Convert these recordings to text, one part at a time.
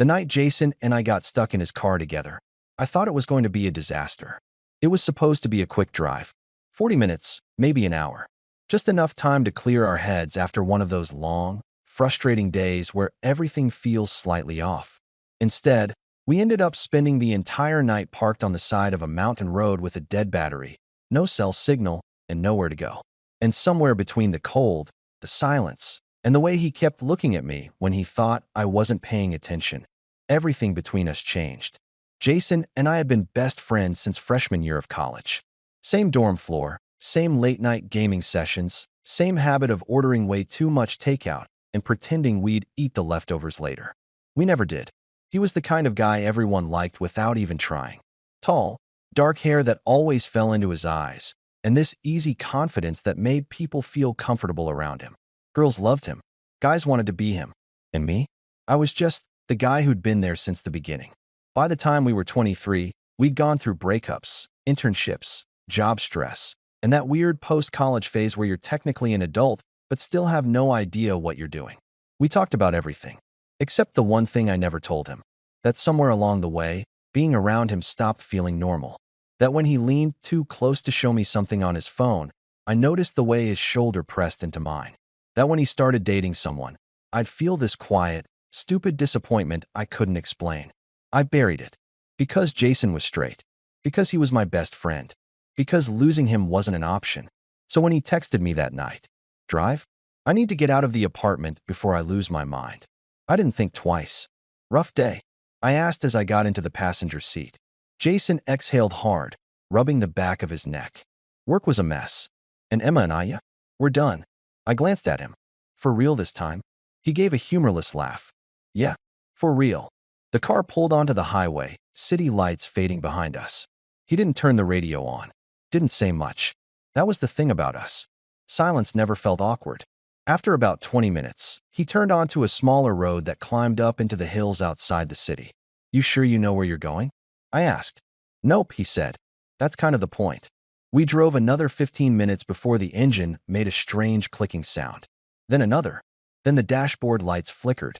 The night Jason and I got stuck in his car together, I thought it was going to be a disaster. It was supposed to be a quick drive. 40 minutes, maybe an hour. Just enough time to clear our heads after one of those long, frustrating days where everything feels slightly off. Instead, we ended up spending the entire night parked on the side of a mountain road with a dead battery, no cell signal, and nowhere to go. And somewhere between the cold, the silence, and the way he kept looking at me when he thought I wasn't paying attention, everything between us changed. Jason and I had been best friends since freshman year of college. Same dorm floor, same late-night gaming sessions, same habit of ordering way too much takeout and pretending we'd eat the leftovers later. We never did. He was the kind of guy everyone liked without even trying. Tall, dark hair that always fell into his eyes, and this easy confidence that made people feel comfortable around him. Girls loved him. Guys wanted to be him. And me? I was just the guy who'd been there since the beginning. By the time we were 23, we'd gone through breakups, internships, job stress, and that weird post-college phase where you're technically an adult but still have no idea what you're doing. We talked about everything, except the one thing I never told him, that somewhere along the way, being around him stopped feeling normal. That when he leaned too close to show me something on his phone, I noticed the way his shoulder pressed into mine. That when he started dating someone, I'd feel this quiet, stupid disappointment I couldn't explain. I buried it. Because Jason was straight. Because he was my best friend. Because losing him wasn't an option. So when he texted me that night, "Drive? I need to get out of the apartment before I lose my mind," I didn't think twice. "Rough day?" I asked as I got into the passenger seat. Jason exhaled hard, rubbing the back of his neck. "Work was a mess. And Emma and I, yeah, we're done." I glanced at him. "For real this time?" He gave a humorless laugh. "Yeah, for real." The car pulled onto the highway, city lights fading behind us. He didn't turn the radio on. Didn't say much. That was the thing about us. Silence never felt awkward. After about 20 minutes, he turned onto a smaller road that climbed up into the hills outside the city. "You sure you know where you're going?" I asked. "Nope," he said. "That's kind of the point." We drove another 15 minutes before the engine made a strange clicking sound. Then another. Then the dashboard lights flickered.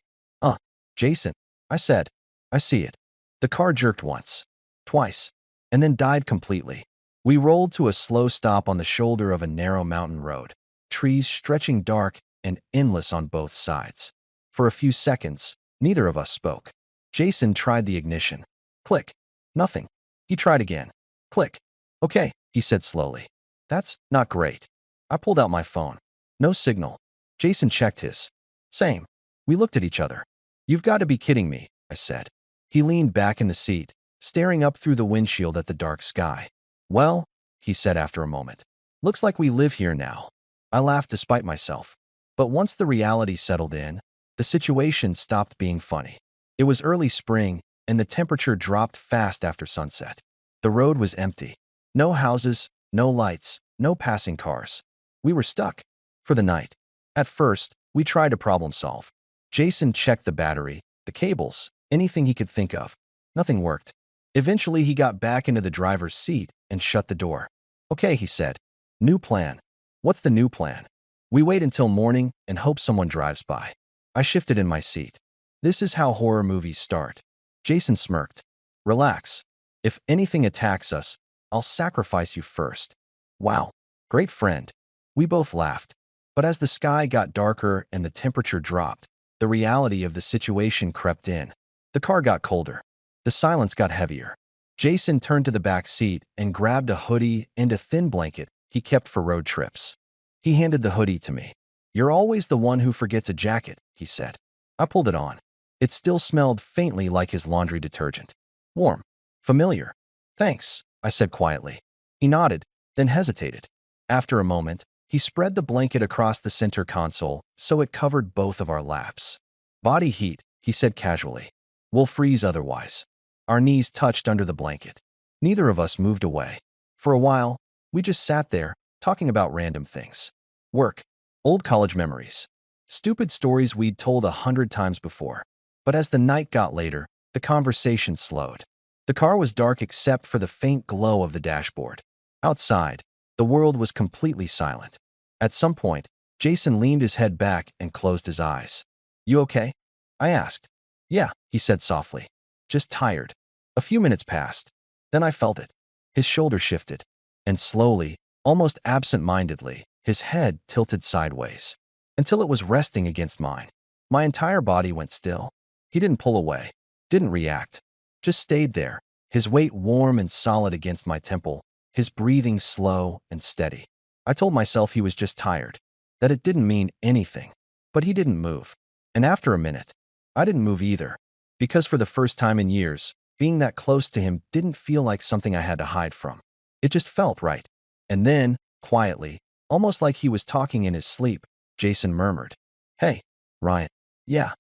Jason," I said. "I see it." The car jerked once, twice, and then died completely. We rolled to a slow stop on the shoulder of a narrow mountain road, trees stretching dark and endless on both sides. For a few seconds, neither of us spoke. Jason tried the ignition. Click. Nothing. He tried again. Click. "Okay," he said slowly. "That's not great." I pulled out my phone. No signal. Jason checked his. Same. We looked at each other. "You've got to be kidding me," I said. He leaned back in the seat, staring up through the windshield at the dark sky. "Well," he said after a moment, "looks like we live here now." I laughed despite myself. But once the reality settled in, the situation stopped being funny. It was early spring, and the temperature dropped fast after sunset. The road was empty. No houses, no lights, no passing cars. We were stuck. For the night. At first, we tried to problem solve. Jason checked the battery, the cables, anything he could think of. Nothing worked. Eventually, he got back into the driver's seat and shut the door. "Okay," he said. "New plan." "What's the new plan?" "We wait until morning and hope someone drives by." I shifted in my seat. "This is how horror movies start." Jason smirked. "Relax. If anything attacks us, I'll sacrifice you first." Wow. Great friend. We both laughed. But as the sky got darker and the temperature dropped, the reality of the situation crept in. The car got colder. The silence got heavier. Jason turned to the back seat and grabbed a hoodie and a thin blanket he kept for road trips. He handed the hoodie to me. "You're always the one who forgets a jacket," he said. I pulled it on. It still smelled faintly like his laundry detergent. Warm. Familiar. "Thanks," I said quietly. He nodded, then hesitated. After a moment, he spread the blanket across the center console so it covered both of our laps. "Body heat," he said casually. "We'll freeze otherwise." Our knees touched under the blanket. Neither of us moved away. For a while, we just sat there, talking about random things. Work. Old college memories. Stupid stories we'd told 100 times before. But as the night got later, the conversation slowed. The car was dark except for the faint glow of the dashboard. Outside, the world was completely silent. At some point, Jason leaned his head back and closed his eyes. "You okay?" I asked. Yeah, he said softly. Just tired. A few minutes passed. Then I felt it. His shoulder shifted. And slowly, almost absent-mindedly, his head tilted sideways. Until it was resting against mine. My entire body went still. He didn't pull away. Didn't react. Just stayed there. His weight warm and solid against my temple. His breathing slow and steady. I told myself he was just tired. That it didn't mean anything. But he didn't move. And after a minute, I didn't move either. Because for the first time in years, being that close to him didn't feel like something I had to hide from. It just felt right. And then, quietly, almost like he was talking in his sleep, Jason murmured, "Hey, Ryan." "Yeah."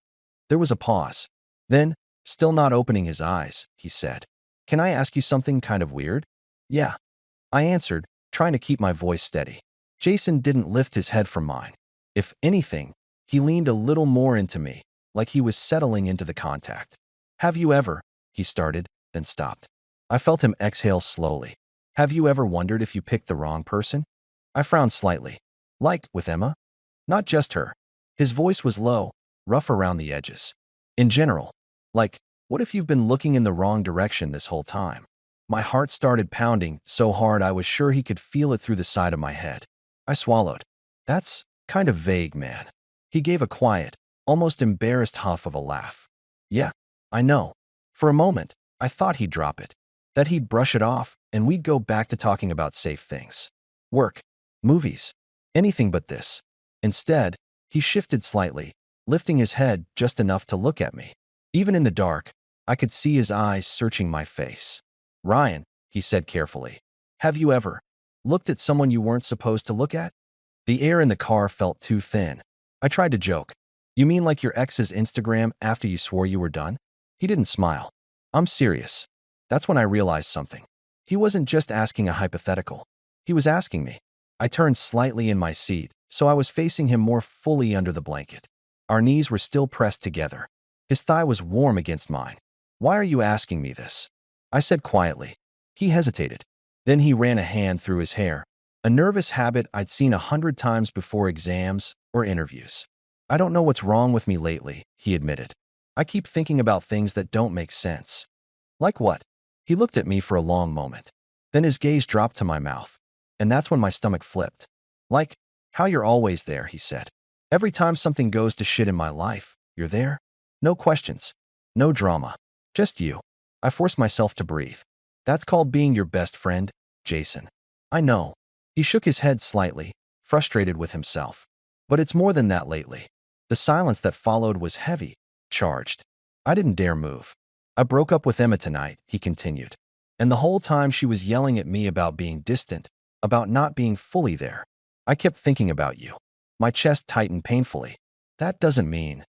There was a pause. Then, still not opening his eyes, he said, "Can I ask you something kind of weird?" "Yeah." I answered, trying to keep my voice steady. Jason didn't lift his head from mine. If anything, he leaned a little more into me, like he was settling into the contact. "Have you ever," he started, then stopped. I felt him exhale slowly. "Have you ever wondered if you picked the wrong person?" I frowned slightly. "Like with Emma?" "Not just her." His voice was low, rough around the edges. "In general. Like, what if you've been looking in the wrong direction this whole time?" My heart started pounding so hard I was sure he could feel it through the side of my head. I swallowed. "That's kind of vague, man." He gave a quiet, almost embarrassed huff of a laugh. "Yeah, I know." For a moment, I thought he'd drop it. That he'd brush it off, and we'd go back to talking about safe things. Work, movies, anything but this. Instead, he shifted slightly, lifting his head just enough to look at me. Even in the dark, I could see his eyes searching my face. "Ryan," he said carefully, "have you ever looked at someone you weren't supposed to look at?" The air in the car felt too thin. I tried to joke. "You mean like your ex's Instagram after you swore you were done?" He didn't smile. "I'm serious." That's when I realized something. He wasn't just asking a hypothetical. He was asking me. I turned slightly in my seat, so I was facing him more fully under the blanket. Our knees were still pressed together. His thigh was warm against mine. "Why are you asking me this?" I said quietly. He hesitated. Then he ran a hand through his hair, a nervous habit I'd seen 100 times before exams or interviews. "I don't know what's wrong with me lately," he admitted. "I keep thinking about things that don't make sense." "Like what?" He looked at me for a long moment. Then his gaze dropped to my mouth. And that's when my stomach flipped. "Like, how you're always there," he said. "Every time something goes to shit in my life, you're there. No questions. No drama. Just you." I forced myself to breathe. "That's called being your best friend, Jason." "I know." He shook his head slightly, frustrated with himself. "But it's more than that lately." The silence that followed was heavy, charged. I didn't dare move. "I broke up with Emma tonight," he continued. "And the whole time she was yelling at me about being distant, about not being fully there. I kept thinking about you." My chest tightened painfully. "That doesn't mean—"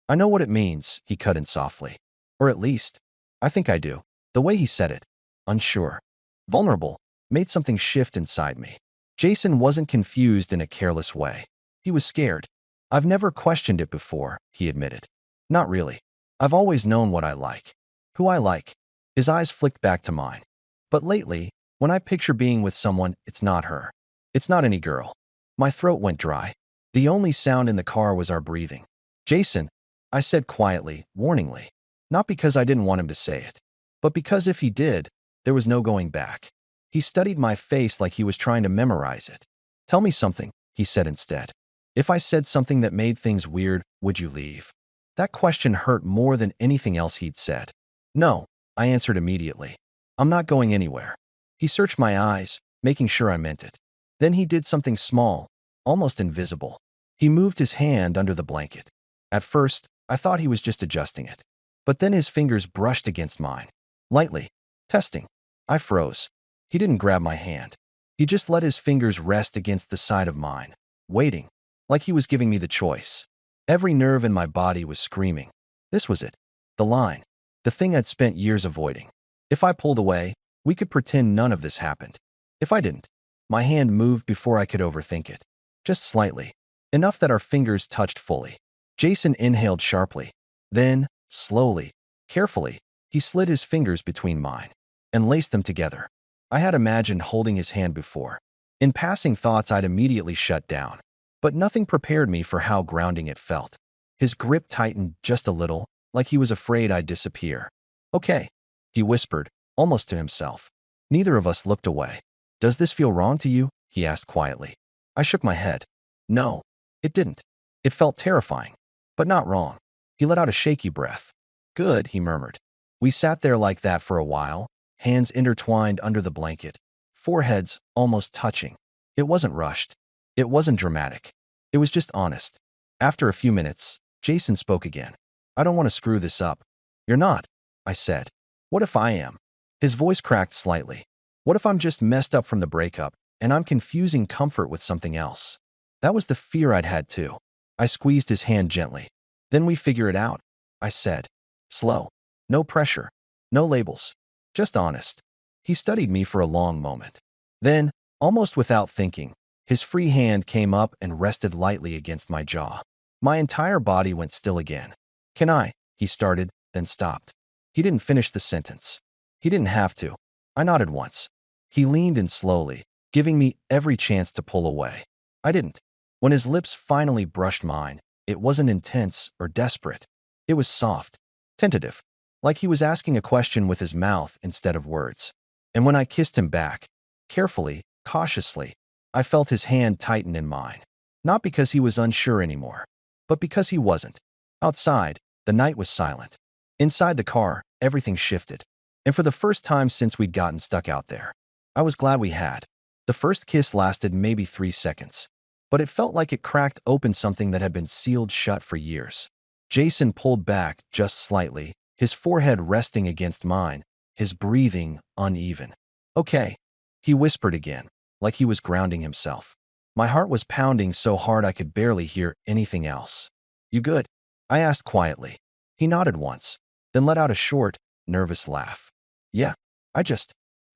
"I know what it means," he cut in softly. "Or at least, I think I do." The way he said it, unsure, vulnerable, made something shift inside me. Jason wasn't confused in a careless way. He was scared. "I've never questioned it before," he admitted. "Not really. I've always known what I like. Who I like." His eyes flicked back to mine. "But lately, when I picture being with someone, it's not her. It's not any girl." My throat went dry. The only sound in the car was our breathing. "Jason," I said quietly, warningly. Not because I didn't want him to say it, but because if he did, there was no going back. He studied my face like he was trying to memorize it. "Tell me something," he said instead. "If I said something that made things weird, would you leave?" That question hurt more than anything else he'd said. "No," I answered immediately. "I'm not going anywhere." He searched my eyes, making sure I meant it. Then he did something small, almost invisible. He moved his hand under the blanket. At first, I thought he was just adjusting it. But then his fingers brushed against mine. Lightly. Testing. I froze. He didn't grab my hand. He just let his fingers rest against the side of mine, waiting, like he was giving me the choice. Every nerve in my body was screaming. This was it. The line. The thing I'd spent years avoiding. If I pulled away, we could pretend none of this happened. If I didn't, my hand moved before I could overthink it. Just slightly. Enough that our fingers touched fully. Jason inhaled sharply. Then, slowly, carefully, he slid his fingers between mine and laced them together. I had imagined holding his hand before. In passing thoughts, I'd immediately shut down. But nothing prepared me for how grounding it felt. His grip tightened just a little, like he was afraid I'd disappear. Okay, he whispered, almost to himself. Neither of us looked away. Does this feel wrong to you? He asked quietly. I shook my head. No, it didn't. It felt terrifying, but not wrong. He let out a shaky breath. Good, he murmured. We sat there like that for a while, hands intertwined under the blanket, foreheads almost touching. It wasn't rushed. It wasn't dramatic. It was just honest. After a few minutes, Jason spoke again. I don't want to screw this up. You're not, I said. What if I am? His voice cracked slightly. What if I'm just messed up from the breakup, and I'm confusing comfort with something else? That was the fear I'd had too. I squeezed his hand gently. Then we figure it out, I said. Slow. No pressure. No labels. Just honest. He studied me for a long moment. Then, almost without thinking, his free hand came up and rested lightly against my jaw. My entire body went still again. Can I? He started, then stopped. He didn't finish the sentence. He didn't have to. I nodded once. He leaned in slowly, giving me every chance to pull away. I didn't. When his lips finally brushed mine, it wasn't intense or desperate. It was soft, tentative, like he was asking a question with his mouth instead of words. And when I kissed him back, carefully, cautiously, I felt his hand tighten in mine. Not because he was unsure anymore, but because he wasn't. Outside, the night was silent. Inside the car, everything shifted. And for the first time since we'd gotten stuck out there, I was glad we had. The first kiss lasted maybe 3 seconds, but it felt like it cracked open something that had been sealed shut for years. Jason pulled back just slightly, his forehead resting against mine, his breathing uneven. Okay, he whispered again, like he was grounding himself. My heart was pounding so hard I could barely hear anything else. You good? I asked quietly. He nodded once, then let out a short, nervous laugh. Yeah, I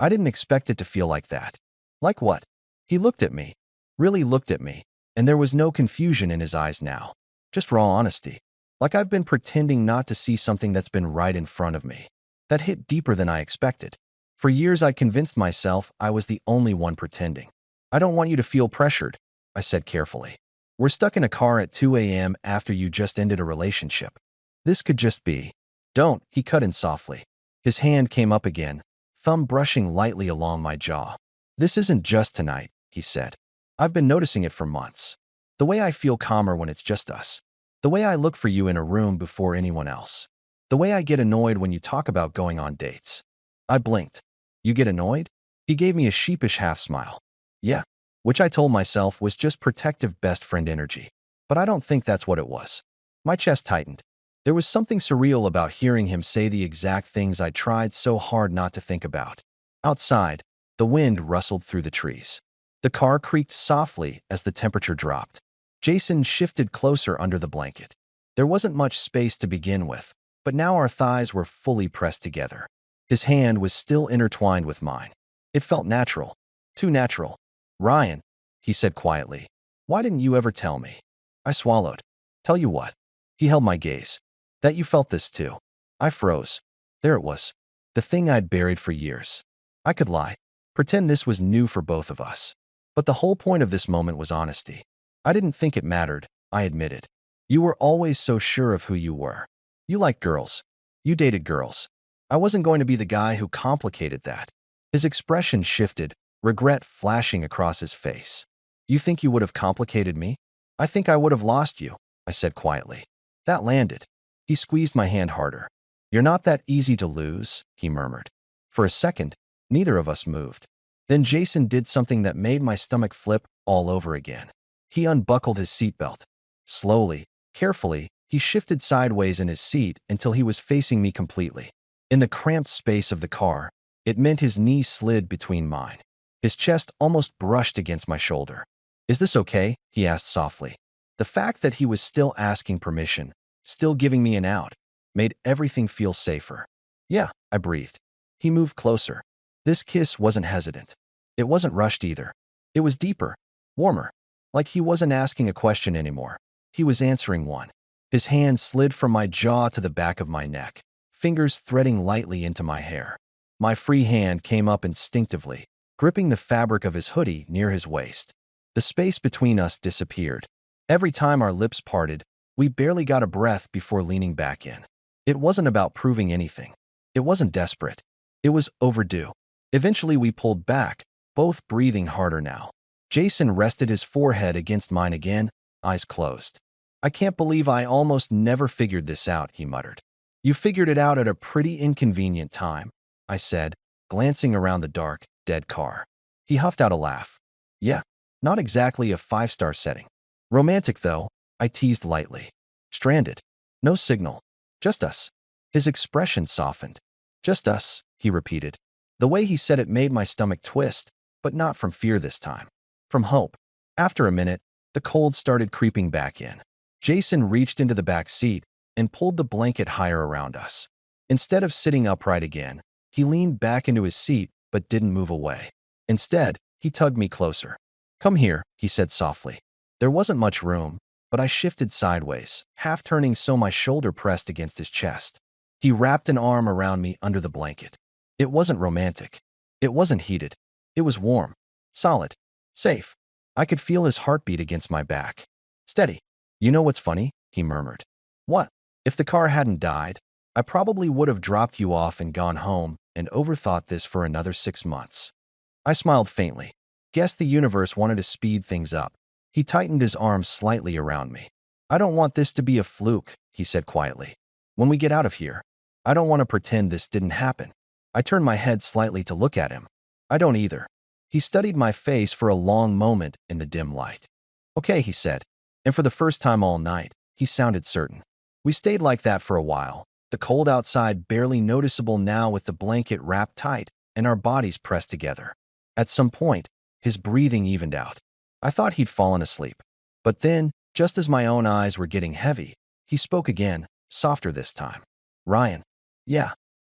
didn't expect it to feel like that. Like what? He looked at me, really looked at me, and there was no confusion in his eyes now. Just raw honesty. Like I've been pretending not to see something that's been right in front of me. That hit deeper than I expected. For years I convinced myself I was the only one pretending. I don't want you to feel pressured, I said carefully. We're stuck in a car at 2 a.m. after you just ended a relationship. This could just be. Don't, he cut in softly. His hand came up again, thumb brushing lightly along my jaw. This isn't just tonight, he said. I've been noticing it for months. The way I feel calmer when it's just us. The way I look for you in a room before anyone else. The way I get annoyed when you talk about going on dates. I blinked. You get annoyed? He gave me a sheepish half smile. Yeah, which I told myself was just protective best friend energy. But I don't think that's what it was. My chest tightened. There was something surreal about hearing him say the exact things I tried so hard not to think about. Outside, the wind rustled through the trees. The car creaked softly as the temperature dropped. Jason shifted closer under the blanket. There wasn't much space to begin with, but now our thighs were fully pressed together. His hand was still intertwined with mine. It felt natural. Too natural. Ryan, he said quietly, why didn't you ever tell me? I swallowed. Tell you what. He held my gaze. That you felt this too. I froze. There it was. The thing I'd buried for years. I could lie. Pretend this was new for both of us. But the whole point of this moment was honesty. I didn't think it mattered, I admitted. You were always so sure of who you were. You liked girls. You dated girls. I wasn't going to be the guy who complicated that. His expression shifted, regret flashing across his face. You think you would have complicated me? I think I would have lost you, I said quietly. That landed. He squeezed my hand harder. You're not that easy to lose, he murmured. For a second, neither of us moved. Then Jason did something that made my stomach flip all over again. He unbuckled his seatbelt. Slowly, carefully, he shifted sideways in his seat until he was facing me completely. In the cramped space of the car, it meant his knee slid between mine. His chest almost brushed against my shoulder. Is this okay? He asked softly. The fact that he was still asking permission, still giving me an out, made everything feel safer. Yeah, I breathed. He moved closer. This kiss wasn't hesitant. It wasn't rushed either. It was deeper, warmer. Like he wasn't asking a question anymore. He was answering one. His hand slid from my jaw to the back of my neck, fingers threading lightly into my hair. My free hand came up instinctively, gripping the fabric of his hoodie near his waist. The space between us disappeared. Every time our lips parted, we barely got a breath before leaning back in. It wasn't about proving anything. It wasn't desperate. It was overdue. Eventually, we pulled back, both breathing harder now. Jason rested his forehead against mine again, eyes closed. I can't believe I almost never figured this out, he muttered. You figured it out at a pretty inconvenient time, I said, glancing around the dark, dead car. He huffed out a laugh. Yeah, not exactly a five-star setting. Romantic, though, I teased lightly. Stranded. No signal. Just us. His expression softened. Just us, he repeated. The way he said it made my stomach twist, but not from fear this time. From hope. After a minute, the cold started creeping back in. Jason reached into the back seat and pulled the blanket higher around us. Instead of sitting upright again, he leaned back into his seat but didn't move away. Instead, he tugged me closer. Come here, he said softly. There wasn't much room, but I shifted sideways, half turning so my shoulder pressed against his chest. He wrapped an arm around me under the blanket. It wasn't romantic. It wasn't heated. It was warm, solid, safe. I could feel his heartbeat against my back. Steady. You know what's funny? He murmured. What? If the car hadn't died, I probably would have dropped you off and gone home and overthought this for another 6 months. I smiled faintly. Guess the universe wanted to speed things up. He tightened his arm slightly around me. I don't want this to be a fluke, he said quietly. When we get out of here, I don't want to pretend this didn't happen. I turned my head slightly to look at him. I don't either. He studied my face for a long moment in the dim light. Okay, he said, and for the first time all night, he sounded certain. We stayed like that for a while, the cold outside barely noticeable now with the blanket wrapped tight and our bodies pressed together. At some point, his breathing evened out. I thought he'd fallen asleep. But then, just as my own eyes were getting heavy, he spoke again, softer this time. Ryan. Yeah.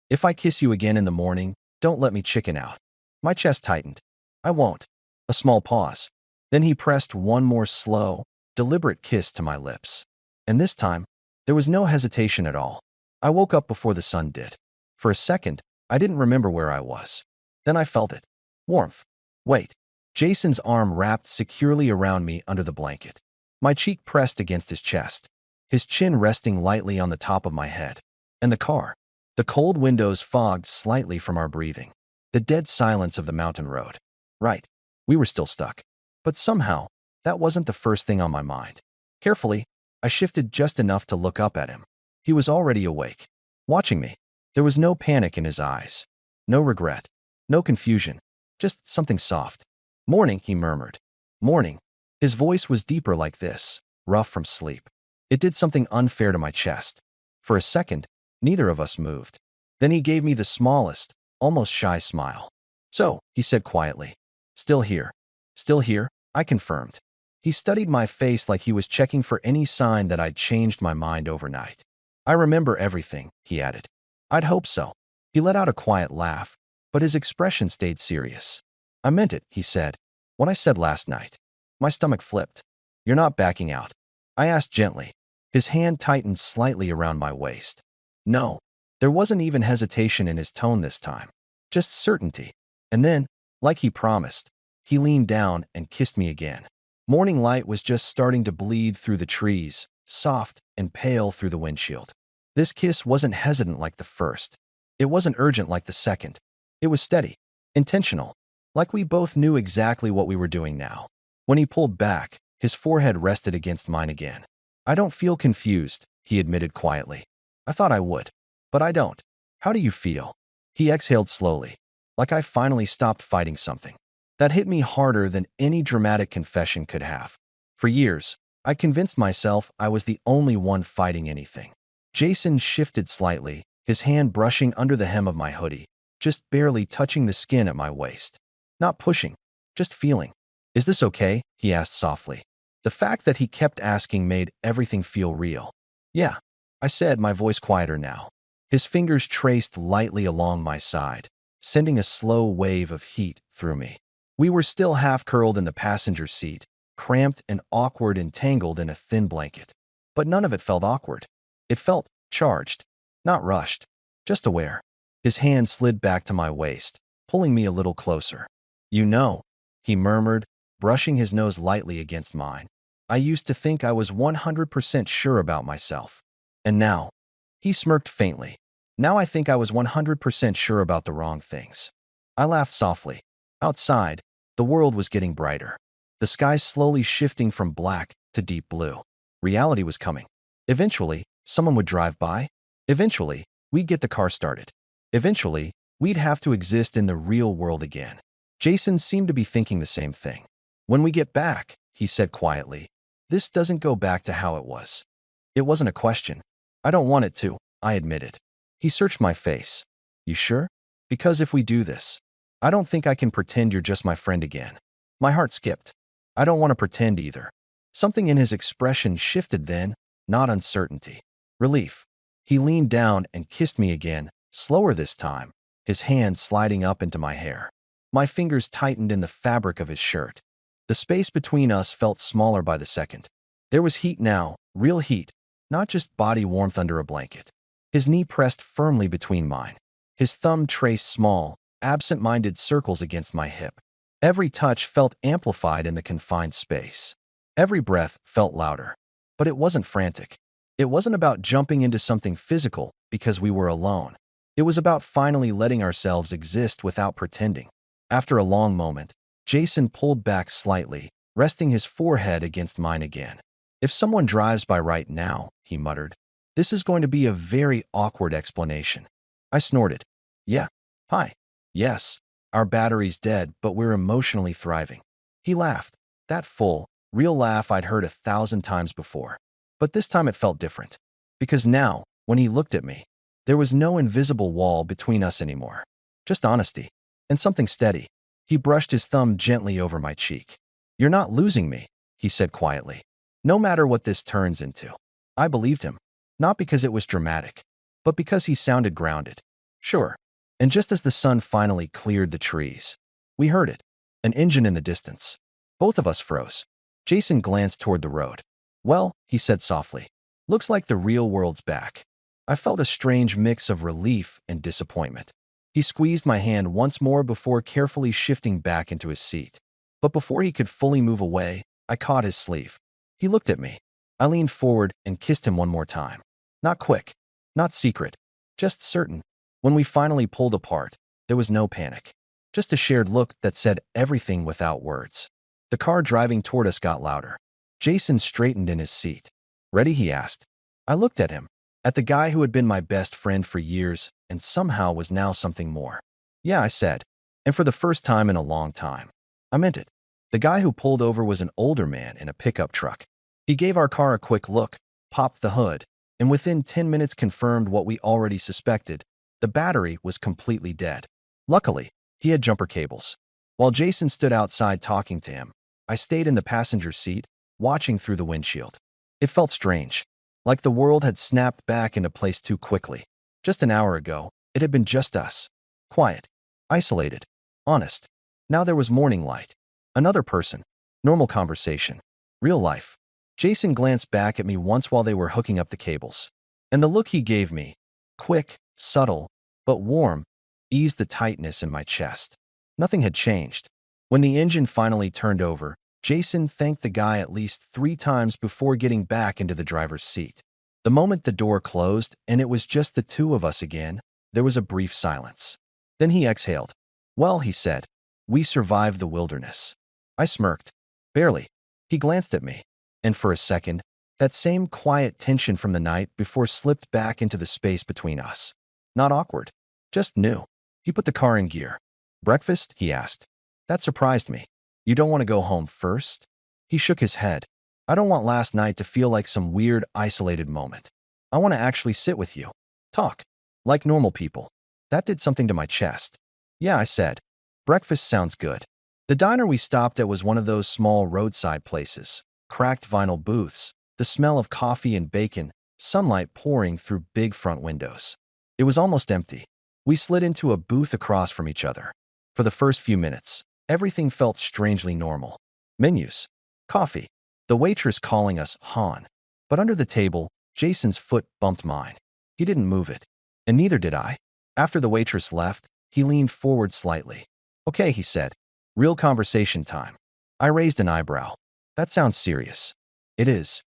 If I kiss you again in the morning, don't let me chicken out. My chest tightened. I won't. A small pause. Then he pressed one more slow, deliberate kiss to my lips. And this time, there was no hesitation at all. I woke up before the sun did. For a second, I didn't remember where I was. Then I felt it. Warmth. Wait. Jason's arm wrapped securely around me under the blanket. My cheek pressed against his chest, his chin resting lightly on the top of my head. And the car. The cold windows fogged slightly from our breathing. The dead silence of the mountain road. Right. We were still stuck. But somehow, that wasn't the first thing on my mind. Carefully, I shifted just enough to look up at him. He was already awake, watching me. There was no panic in his eyes. No regret. No confusion. Just something soft. Morning, he murmured. Morning. His voice was deeper like this, rough from sleep. It did something unfair to my chest. For a second, neither of us moved. Then he gave me the smallest, almost shy smile. So, he said quietly. Still here. Still here, I confirmed. He studied my face like he was checking for any sign that I'd changed my mind overnight. I remember everything, he added. I'd hope so. He let out a quiet laugh, but his expression stayed serious. I meant it, he said. What I said last night. My stomach flipped. You're not backing out. I asked gently. His hand tightened slightly around my waist. No. There wasn't even hesitation in his tone this time. Just certainty. And then, like he promised, he leaned down and kissed me again. Morning light was just starting to bleed through the trees, soft and pale through the windshield. This kiss wasn't hesitant like the first. It wasn't urgent like the second. It was steady, intentional, like we both knew exactly what we were doing now. When he pulled back, his forehead rested against mine again. I don't feel confused, he admitted quietly. I thought I would. But I don't. How do you feel? He exhaled slowly, like I finally stopped fighting something. That hit me harder than any dramatic confession could have. For years, I convinced myself I was the only one fighting anything. Jason shifted slightly, his hand brushing under the hem of my hoodie, just barely touching the skin at my waist. Not pushing, just feeling. Is this okay? He asked softly. The fact that he kept asking made everything feel real. Yeah, I said, my voice quieter now. His fingers traced lightly along my side, sending a slow wave of heat through me. We were still half-curled in the passenger seat, cramped and awkward and tangled in a thin blanket. But none of it felt awkward. It felt charged, not rushed, just aware. His hand slid back to my waist, pulling me a little closer. You know, he murmured, brushing his nose lightly against mine. I used to think I was 100% sure about myself. And now, He smirked faintly. Now I think I was 100% sure about the wrong things. I laughed softly. Outside, the world was getting brighter. The sky slowly shifting from black to deep blue. Reality was coming. Eventually, someone would drive by. Eventually, we'd get the car started. Eventually, we'd have to exist in the real world again. Jason seemed to be thinking the same thing. When we get back, he said quietly, this doesn't go back to how it was. It wasn't a question. I don't want it to, I admitted. He searched my face. You sure? Because if we do this, I don't think I can pretend you're just my friend again. My heart skipped. I don't want to pretend either. Something in his expression shifted then, not uncertainty. Relief. He leaned down and kissed me again, slower this time, his hand sliding up into my hair. My fingers tightened in the fabric of his shirt. The space between us felt smaller by the second. There was heat now, real heat, not just body warmth under a blanket. His knee pressed firmly between mine. His thumb traced small, absent-minded circles against my hip. Every touch felt amplified in the confined space. Every breath felt louder. But it wasn't frantic. It wasn't about jumping into something physical because we were alone. It was about finally letting ourselves exist without pretending. After a long moment, Jason pulled back slightly, resting his forehead against mine again. If someone drives by right now, he muttered, this is going to be a very awkward explanation. I snorted. Yeah. Hi. Yes. Our battery's dead, but we're emotionally thriving. He laughed. That full, real laugh I'd heard 1,000 times before. But this time it felt different. Because now, when he looked at me, there was no invisible wall between us anymore. Just honesty. And something steady. He brushed his thumb gently over my cheek. You're not losing me, he said quietly. No matter what this turns into. I believed him. Not because it was dramatic, but because he sounded grounded. Sure. And just as the sun finally cleared the trees, we heard it. An engine in the distance. Both of us froze. Jason glanced toward the road. Well, he said softly, looks like the real world's back. I felt a strange mix of relief and disappointment. He squeezed my hand once more before carefully shifting back into his seat. But before he could fully move away, I caught his sleeve. He looked at me. I leaned forward and kissed him one more time. Not quick, not secret, just certain. When we finally pulled apart, there was no panic. Just a shared look that said everything without words. The car driving toward us got louder. Jason straightened in his seat. Ready? He asked. I looked at him. At the guy who had been my best friend for years and somehow was now something more. Yeah, I said. And for the first time in a long time. I meant it. The guy who pulled over was an older man in a pickup truck. He gave our car a quick look, popped the hood, and within 10 minutes confirmed what we already suspected. The battery was completely dead. Luckily, he had jumper cables. While Jason stood outside talking to him, I stayed in the passenger seat, watching through the windshield. It felt strange, like the world had snapped back into place too quickly. Just an hour ago, it had been just us. Quiet, isolated, honest. Now there was morning light. Another person. Normal conversation. Real life. Jason glanced back at me once while they were hooking up the cables. And the look he gave me, quick, subtle, but warm, eased the tightness in my chest. Nothing had changed. When the engine finally turned over, Jason thanked the guy at least 3 times before getting back into the driver's seat. The moment the door closed and it was just the two of us again, there was a brief silence. Then he exhaled. Well, he said, we survived the wilderness. I smirked. Barely. He glanced at me. And for a second, that same quiet tension from the night before slipped back into the space between us. Not awkward. Just new. He put the car in gear. Breakfast? He asked. That surprised me. You don't want to go home first? He shook his head. I don't want last night to feel like some weird, isolated moment. I want to actually sit with you. Talk. Like normal people. That did something to my chest. Yeah, I said. Breakfast sounds good. The diner we stopped at was one of those small roadside places. Cracked vinyl booths, the smell of coffee and bacon, sunlight pouring through big front windows. It was almost empty. We slid into a booth across from each other. For the first few minutes, everything felt strangely normal. Menus. Coffee. The waitress calling us Han. But under the table, Jason's foot bumped mine. He didn't move it. And neither did I. After the waitress left, he leaned forward slightly. Okay, he said. Real conversation time. I raised an eyebrow. That sounds serious. It is.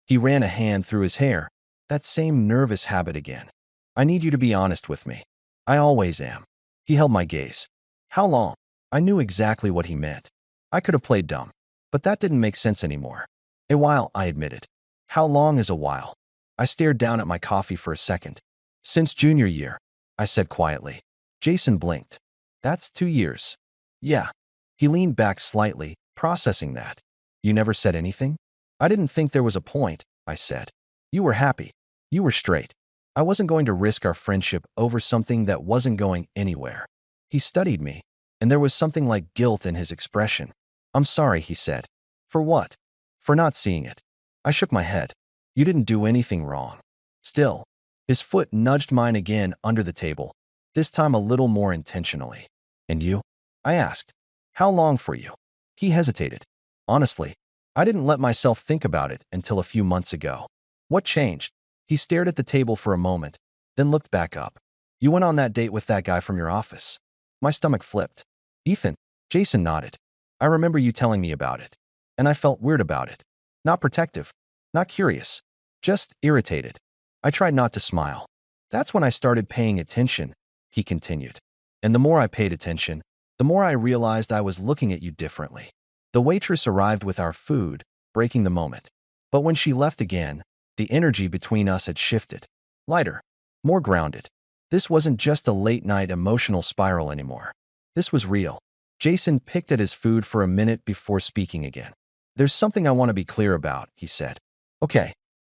He ran a hand through his hair. That same nervous habit again. I need you to be honest with me. I always am. He held my gaze. How long? I knew exactly what he meant. I could have played dumb, but that didn't make sense anymore. A while, I admitted. How long is a while? I stared down at my coffee for a second. Since junior year, I said quietly. Jason blinked. That's 2 years. Yeah. He leaned back slightly, processing that. You never said anything? I didn't think there was a point, I said. You were happy. You were straight. I wasn't going to risk our friendship over something that wasn't going anywhere. He studied me, and there was something like guilt in his expression. I'm sorry, he said. For what? For not seeing it. I shook my head. You didn't do anything wrong. Still, his foot nudged mine again under the table, this time a little more intentionally. And you? I asked. How long for you? He hesitated. Honestly, I didn't let myself think about it until a few months ago. What changed? He stared at the table for a moment, then looked back up. You went on that date with that guy from your office. My stomach flipped. Ethan, Jason nodded. I remember you telling me about it. And I felt weird about it. Not protective, not curious, just irritated. I tried not to smile. That's when I started paying attention, he continued. And the more I paid attention, the more I realized I was looking at you differently. The waitress arrived with our food, breaking the moment. But when she left again, the energy between us had shifted. Lighter, more grounded. This wasn't just a late-night emotional spiral anymore. This was real. Jason picked at his food for a minute before speaking again. There's something I want to be clear about, he said. Okay,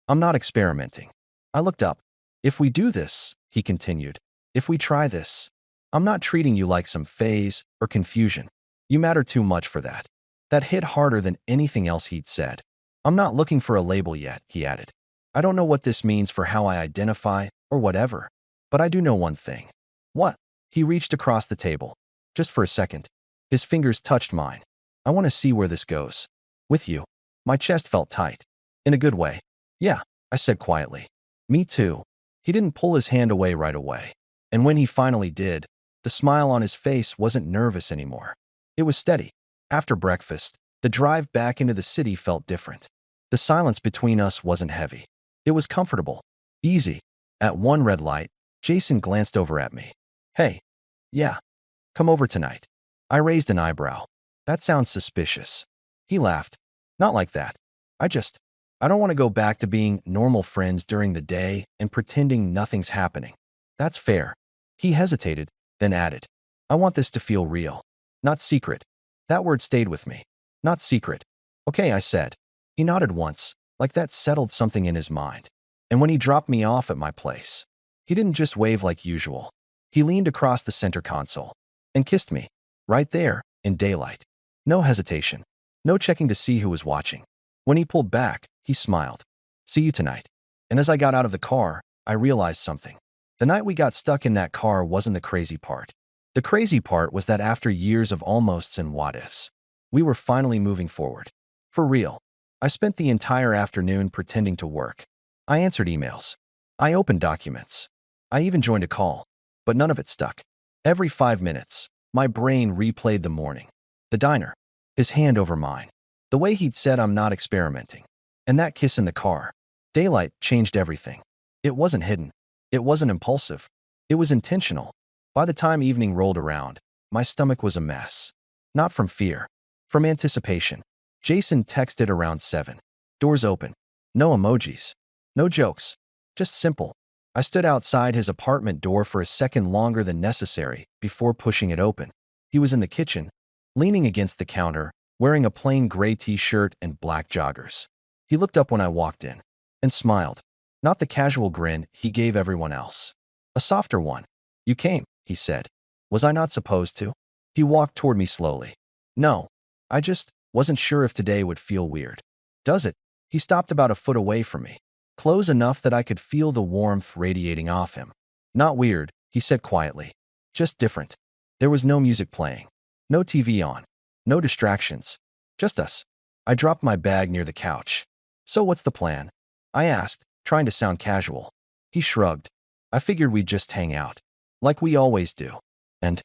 I'm not experimenting. I looked up. If we do this, he continued, if we try this, I'm not treating you like some phase or confusion. You matter too much for that. That hit harder than anything else he'd said. I'm not looking for a label yet, he added. I don't know what this means for how I identify or whatever, but I do know one thing. What? He reached across the table. Just for a second. His fingers touched mine. I want to see where this goes. With you. My chest felt tight. In a good way. Yeah, I said quietly. Me too. He didn't pull his hand away right away. And when he finally did, the smile on his face wasn't nervous anymore. It was steady. After breakfast, the drive back into the city felt different. The silence between us wasn't heavy. It was comfortable. Easy. At one red light, Jason glanced over at me. Hey. Yeah. Come over tonight. I raised an eyebrow. That sounds suspicious. He laughed. Not like that. I don't want to go back to being normal friends during the day and pretending nothing's happening. That's fair. He hesitated, then added. I want this to feel real. Not secret. That word stayed with me. Not secret. Okay, I said. He nodded once, like that settled something in his mind. And when he dropped me off at my place, he didn't just wave like usual. He leaned across the center console and kissed me. Right there, in daylight. No hesitation. No checking to see who was watching. When he pulled back, he smiled. See you tonight. And as I got out of the car, I realized something. The night we got stuck in that car wasn't the crazy part. The crazy part was that after years of almosts and what-ifs, we were finally moving forward. For real. I spent the entire afternoon pretending to work. I answered emails. I opened documents. I even joined a call. But none of it stuck. Every 5 minutes, my brain replayed the morning. The diner. His hand over mine. The way he'd said I'm not experimenting. And that kiss in the car. Daylight changed everything. It wasn't hidden. It wasn't impulsive. It was intentional. By the time evening rolled around, my stomach was a mess. Not from fear. From anticipation. Jason texted around 7. Doors open. No emojis. No jokes. Just simple. I stood outside his apartment door for a second longer than necessary before pushing it open. He was in the kitchen, leaning against the counter, wearing a plain gray t-shirt and black joggers. He looked up when I walked in and smiled. Not the casual grin he gave everyone else. A softer one. You came, he said. Was I not supposed to? He walked toward me slowly. No. I just wasn't sure if today would feel weird. Does it? He stopped about a foot away from me. Close enough that I could feel the warmth radiating off him. Not weird, he said quietly. Just different. There was no music playing. No TV on. No distractions. Just us. I dropped my bag near the couch. So what's the plan? I asked, trying to sound casual. He shrugged. I figured we'd just hang out. Like we always do. And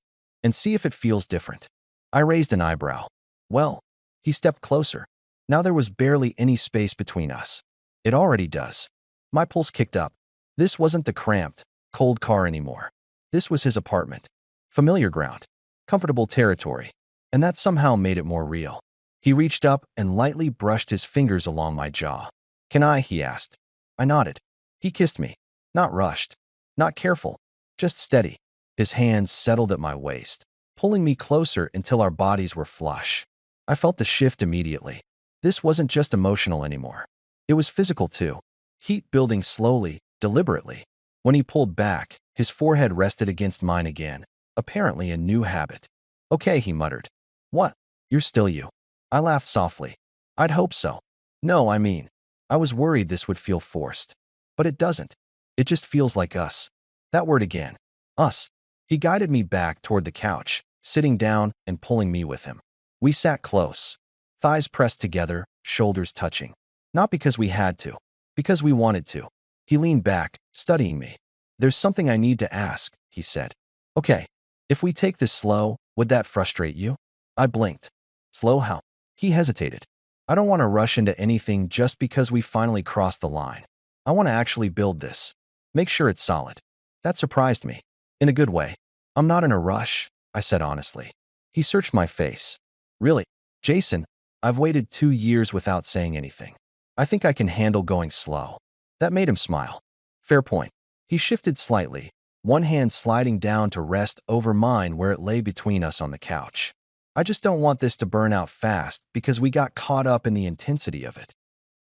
see if it feels different. I raised an eyebrow. Well, he stepped closer. Now there was barely any space between us. It already does. My pulse kicked up. This wasn't the cramped, cold car anymore. This was his apartment. Familiar ground. Comfortable territory. And that somehow made it more real. He reached up and lightly brushed his fingers along my jaw. "Can I?" he asked. I nodded. He kissed me. Not rushed. Not careful. Just steady. His hands settled at my waist, pulling me closer until our bodies were flush. I felt the shift immediately. This wasn't just emotional anymore. It was physical too. Heat building slowly, deliberately. When he pulled back, his forehead rested against mine again, apparently a new habit. "Okay," he muttered. "What? You're still you." I laughed softly. "I'd hope so." "No, I mean, I was worried this would feel forced. But it doesn't. It just feels like us." That word again. Us. He guided me back toward the couch, sitting down and pulling me with him. We sat close, thighs pressed together, shoulders touching. Not because we had to, because we wanted to. He leaned back, studying me. "There's something I need to ask," he said. "Okay, if we take this slow, would that frustrate you?" I blinked. "Slow how?" He hesitated. "I don't want to rush into anything just because we finally crossed the line. I want to actually build this. Make sure it's solid." That surprised me. In a good way. "I'm not in a rush," I said honestly. He searched my face. "Really? Jason, I've waited 2 years without saying anything. I think I can handle going slow." That made him smile. "Fair point." He shifted slightly, one hand sliding down to rest over mine where it lay between us on the couch. "I just don't want this to burn out fast because we got caught up in the intensity of it."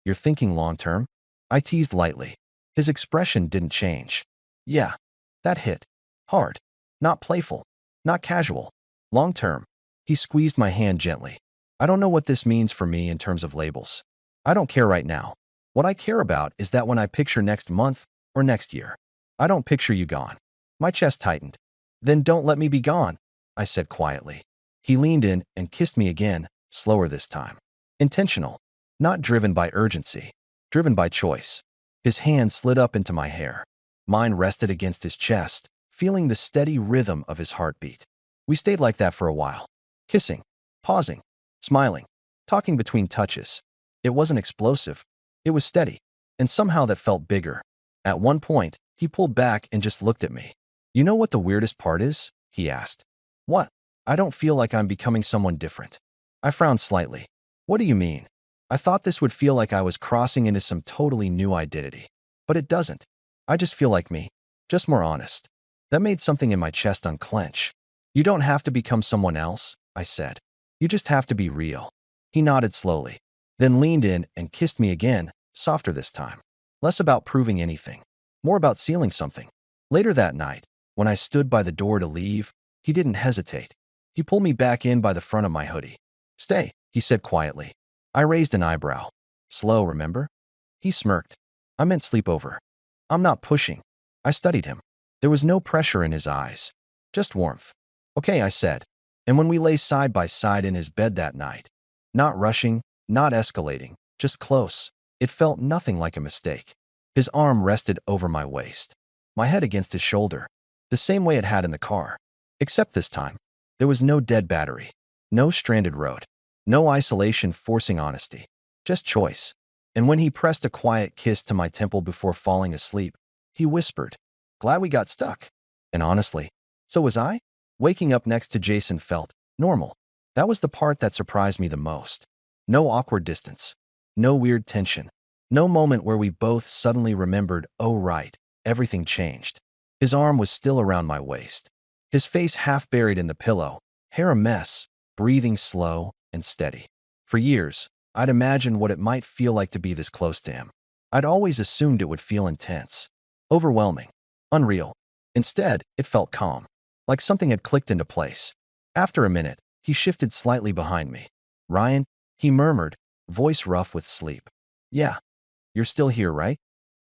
"You're thinking long term?" I teased lightly. His expression didn't change. "Yeah." That hit. Hard. Not playful. Not casual. Long term. He squeezed my hand gently. "I don't know what this means for me in terms of labels. I don't care right now. What I care about is that when I picture next month or next year, I don't picture you gone." My chest tightened. "Then don't let me be gone," I said quietly. He leaned in and kissed me again, slower this time. Intentional. Not driven by urgency. Driven by choice. His hand slid up into my hair. Mine rested against his chest, feeling the steady rhythm of his heartbeat. We stayed like that for a while. Kissing. Pausing. Smiling. Talking between touches. It wasn't explosive. It was steady. And somehow that felt bigger. At one point, he pulled back and just looked at me. "You know what the weirdest part is?" he asked. "What?" "I don't feel like I'm becoming someone different." I frowned slightly. "What do you mean?" I thought this would feel like I was crossing into some totally new identity. But it doesn't. I just feel like me. Just more honest. That made something in my chest unclench. "You don't have to become someone else," I said. "You just have to be real." He nodded slowly, then leaned in and kissed me again, softer this time. Less about proving anything. More about sealing something. Later that night, when I stood by the door to leave, he didn't hesitate. He pulled me back in by the front of my hoodie. "Stay," he said quietly. I raised an eyebrow. "Slow, remember?" He smirked. "I meant sleepover." "I'm not pushing." I studied him. There was no pressure in his eyes. Just warmth. "Okay," I said. And when we lay side by side in his bed that night, not rushing, not escalating, just close, it felt nothing like a mistake. His arm rested over my waist. My head against his shoulder. The same way it had in the car. Except this time, there was no dead battery. No stranded road. No isolation forcing honesty. Just choice. And when he pressed a quiet kiss to my temple before falling asleep, he whispered, "Glad we got stuck." And honestly, so was I. Waking up next to Jason felt normal. That was the part that surprised me the most. No awkward distance. No weird tension. No moment where we both suddenly remembered, "Oh right, everything changed." His arm was still around my waist. His face half buried in the pillow, hair a mess, breathing slow and steady. For years, I'd imagined what it might feel like to be this close to him. I'd always assumed it would feel intense, overwhelming, unreal. Instead, it felt calm, like something had clicked into place. After a minute, he shifted slightly behind me. "Ryan," he murmured, voice rough with sleep. "Yeah, you're still here, right?"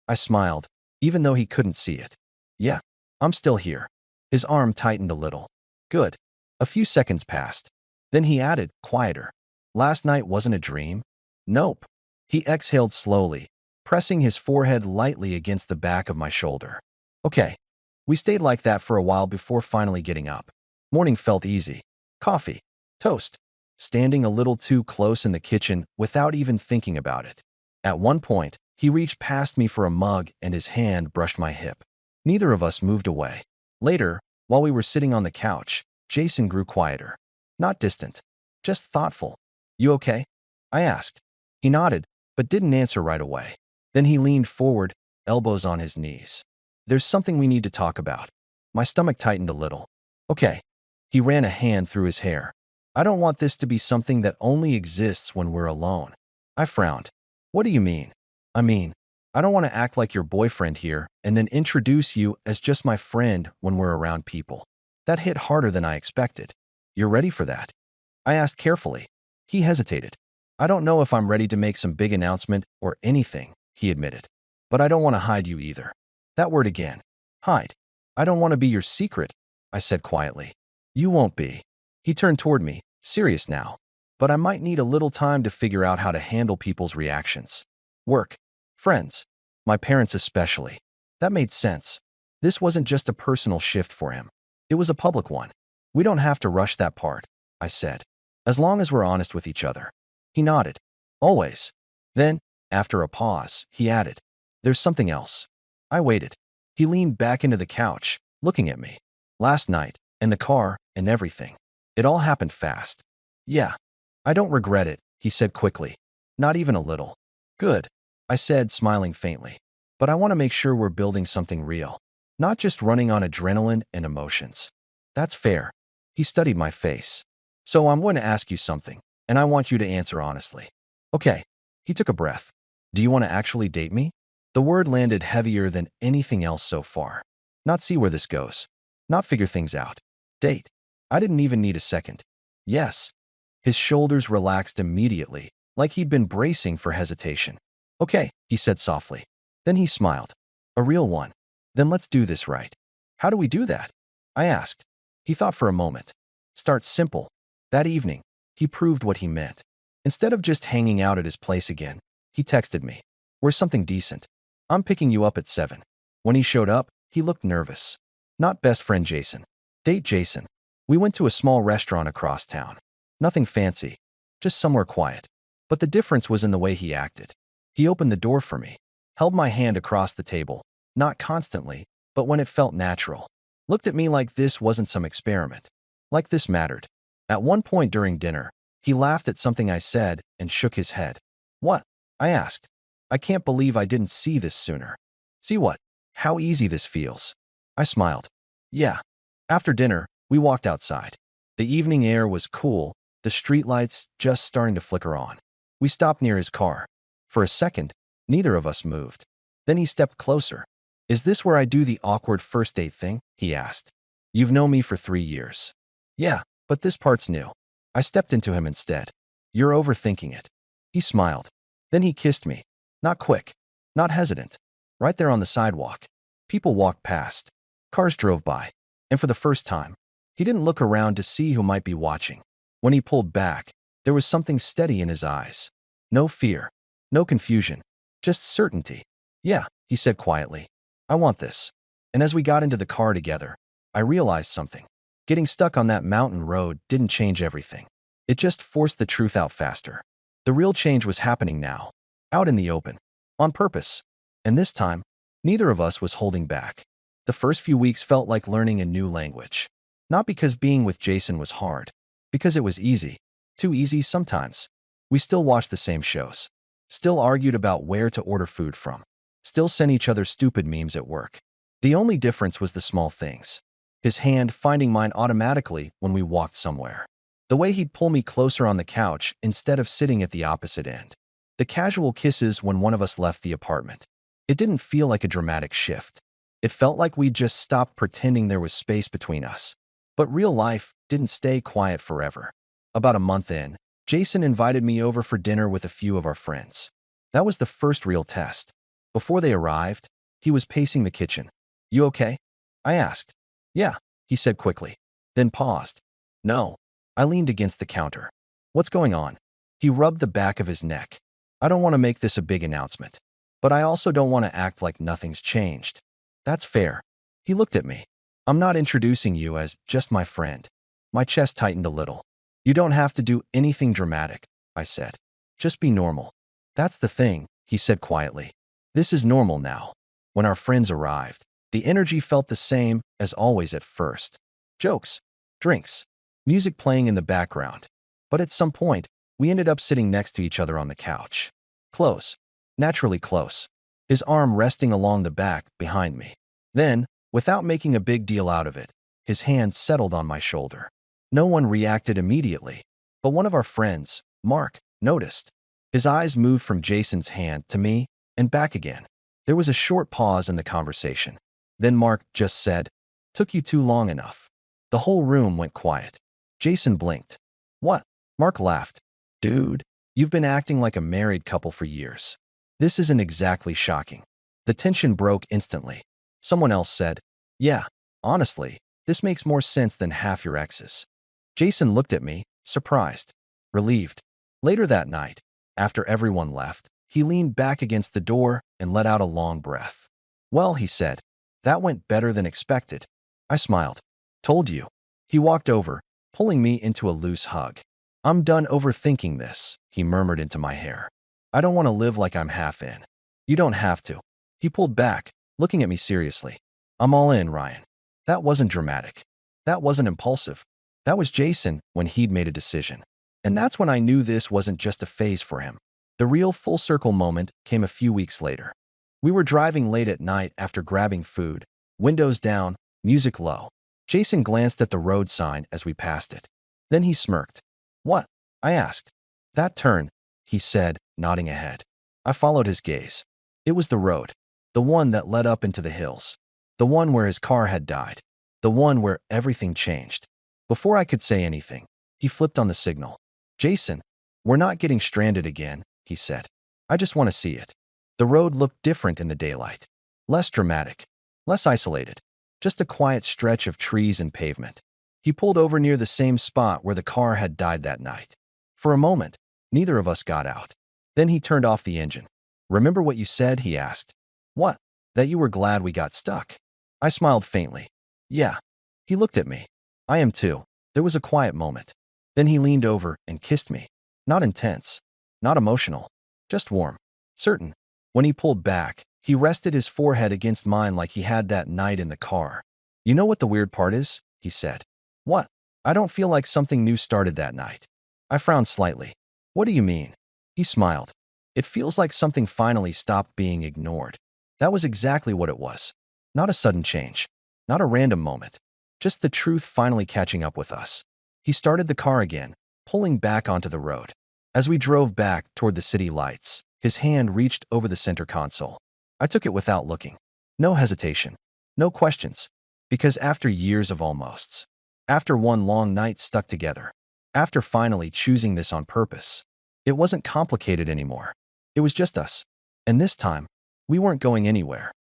I smiled, even though he couldn't see it. "Yeah, I'm still here." His arm tightened a little. "Good." A few seconds passed. Then he added, quieter, "Last night wasn't a dream?" "Nope." He exhaled slowly, pressing his forehead lightly against the back of my shoulder. "Okay." We stayed like that for a while before finally getting up. Morning felt easy. Coffee. Toast. Standing a little too close in the kitchen without even thinking about it. At one point, He reached past me for a mug and his hand brushed my hip. Neither of us moved away. Later, while we were sitting on the couch, Jason grew quieter. Not distant, just thoughtful. You okay? I asked. He nodded, but didn't answer right away. Then he leaned forward, elbows on his knees. There's something we need to talk about. My stomach tightened a little. Okay. He ran a hand through his hair. I don't want this to be something that only exists when we're alone. I frowned. What do you mean? I don't want to act like your boyfriend here and then introduce you as just my friend when we're around people. That hit harder than I expected. You're ready for that? I asked carefully. He hesitated. I don't know if I'm ready to make some big announcement or anything, he admitted. But I don't want to hide you either. That word again. Hide. I don't want to be your secret, I said quietly. You won't be. He turned toward me, serious now. But I might need a little time to figure out how to handle people's reactions. Work. Friends. My parents especially. That made sense. This wasn't just a personal shift for him. It was a public one. We don't have to rush that part, I said. As long as we're honest with each other. He nodded. Always. Then, after a pause, he added, there's something else. I waited. He leaned back into the couch, looking at me. Last night, in the car, and everything. It all happened fast. Yeah. I don't regret it, he said quickly. Not even a little. Good. I said, smiling faintly. But I want to make sure we're building something real. Not just running on adrenaline and emotions. That's fair. He studied my face. So I'm going to ask you something, and I want you to answer honestly. Okay. He took a breath. Do you want to actually date me? The word landed heavier than anything else so far. Not see where this goes. Not figure things out. Date. I didn't even need a second. Yes. His shoulders relaxed immediately, like he'd been bracing for hesitation. Okay, he said softly. Then he smiled. A real one. Then let's do this right. How do we do that? I asked. He thought for a moment. Start simple. That evening, he proved what he meant. Instead of just hanging out at his place again, he texted me. Where's something decent? I'm picking you up at 7. When he showed up, he looked nervous. Not best friend Jason. Date Jason. We went to a small restaurant across town. Nothing fancy. Just somewhere quiet. But the difference was in the way he acted. He opened the door for me, held my hand across the table, not constantly, but when it felt natural. Looked at me like this wasn't some experiment. Like this mattered. At one point during dinner, he laughed at something I said and shook his head. What? I asked. I can't believe I didn't see this sooner. See what? How easy this feels. I smiled. Yeah. After dinner, we walked outside. The evening air was cool, the streetlights just starting to flicker on. We stopped near his car. For a second, neither of us moved. Then he stepped closer. Is this where I do the awkward first date thing? He asked. You've known me for 3 years. Yeah, but this part's new. I stepped into him instead. You're overthinking it. He smiled. Then he kissed me. Not quick. Not hesitant. Right there on the sidewalk. People walked past. Cars drove by. And for the first time, he didn't look around to see who might be watching. When he pulled back, there was something steady in his eyes. No fear. No confusion. Just certainty. Yeah, he said quietly. I want this. And as we got into the car together, I realized something. Getting stuck on that mountain road didn't change everything. It just forced the truth out faster. The real change was happening now. Out in the open. On purpose. And this time, neither of us was holding back. The first few weeks felt like learning a new language. Not because being with Jason was hard. Because it was easy. Too easy sometimes. We still watched the same shows. Still argued about where to order food from. Still sent each other stupid memes at work. The only difference was the small things. His hand finding mine automatically when we walked somewhere. The way he'd pull me closer on the couch instead of sitting at the opposite end. The casual kisses when one of us left the apartment. It didn't feel like a dramatic shift. It felt like we'd just stopped pretending there was space between us. But real life didn't stay quiet forever. About a month in, Jason invited me over for dinner with a few of our friends. That was the first real test. Before they arrived, he was pacing the kitchen. You okay? I asked. Yeah, he said quickly. Then paused. No. I leaned against the counter. What's going on? He rubbed the back of his neck. I don't want to make this a big announcement. But I also don't want to act like nothing's changed. That's fair. He looked at me. I'm not introducing you as just my friend. My chest tightened a little. You don't have to do anything dramatic, I said. Just be normal. That's the thing, he said quietly. This is normal now. When our friends arrived, the energy felt the same as always at first. Jokes, drinks, music playing in the background. But at some point, we ended up sitting next to each other on the couch. Close, naturally close, his arm resting along the back behind me. Then, without making a big deal out of it, his hand settled on my shoulder. No one reacted immediately, but one of our friends, Mark, noticed. His eyes moved from Jason's hand to me and back again. There was a short pause in the conversation. Then Mark just said, "Took you too long enough." The whole room went quiet. Jason blinked. "What?" Mark laughed. "Dude, you've been acting like a married couple for years. This isn't exactly shocking." The tension broke instantly. Someone else said, "Yeah, honestly, this makes more sense than half your exes." Jason looked at me, surprised, relieved. Later that night, after everyone left, he leaned back against the door and let out a long breath. "Well," he said, "that went better than expected." I smiled. "Told you." He walked over, pulling me into a loose hug. "I'm done overthinking this," he murmured into my hair. "I don't want to live like I'm half in." "You don't have to." He pulled back, looking at me seriously. "I'm all in, Ryan." That wasn't dramatic. That wasn't impulsive. That was Jason when he'd made a decision. And that's when I knew this wasn't just a phase for him. The real full-circle moment came a few weeks later. We were driving late at night after grabbing food, windows down, music low. Jason glanced at the road sign as we passed it. Then he smirked. "What?" I asked. "That turn," he said, nodding ahead. I followed his gaze. It was the road. The one that led up into the hills. The one where his car had died. The one where everything changed. Before I could say anything, he flipped on the signal. "Jason, we're not getting stranded again," he said. "I just want to see it." The road looked different in the daylight. Less dramatic. Less isolated. Just a quiet stretch of trees and pavement. He pulled over near the same spot where the car had died that night. For a moment, neither of us got out. Then he turned off the engine. "Remember what you said?" he asked. "What?" "That you were glad we got stuck." I smiled faintly. "Yeah." He looked at me. "I am too." There was a quiet moment. Then he leaned over and kissed me. Not intense. Not emotional. Just warm. Certain. When he pulled back, he rested his forehead against mine like he had that night in the car. "You know what the weird part is?" he said. "What?" "I don't feel like something new started that night." I frowned slightly. "What do you mean?" He smiled. "It feels like something finally stopped being ignored." That was exactly what it was. Not a sudden change. Not a random moment. Just the truth finally catching up with us. He started the car again, pulling back onto the road. As we drove back toward the city lights, his hand reached over the center console. I took it without looking. No hesitation. No questions. Because after years of almosts, after one long night stuck together, after finally choosing this on purpose, it wasn't complicated anymore. It was just us. And this time, we weren't going anywhere.